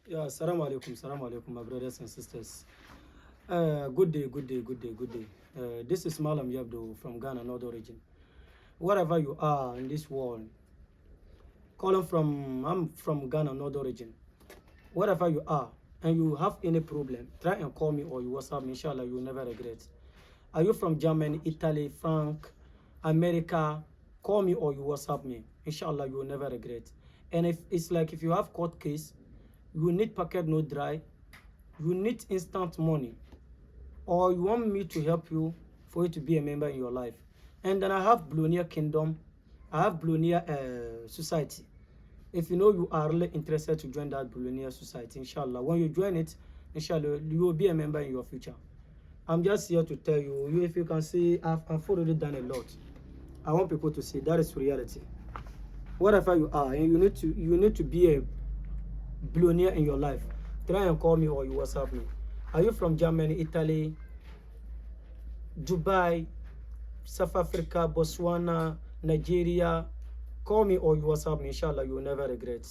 Yeah, salam alaikum, my brothers and sisters. Good day. This is Malam Yabdo from Ghana, North Origin. Wherever you are in this world, I'm from Ghana, North Origin. Wherever you are, and you have any problem, try and call me or you WhatsApp me. Inshallah, you will never regret. Are you from Germany, Italy, France, America? Call me or you WhatsApp me. Inshallah, you will never regret. And if you have court case, you need packet no dry, you need instant money, or you want me to help you for you to be a member in your life. And then I have Blonia Kingdom, I have Blonia Society. If you know you are really interested to join that Blonia Society, inshallah, when you join it, inshallah, you will be a member in your future. I'm just here to tell you, if you can see, I've already done a lot. I want people to see that is reality. Whatever you are, and you need to be a billionaire in your life. Try and call me or you WhatsApp me. Are you from Germany, Italy, Dubai, South Africa, Botswana, Nigeria? Call me or you WhatsApp me. Inshallah, you will never regret.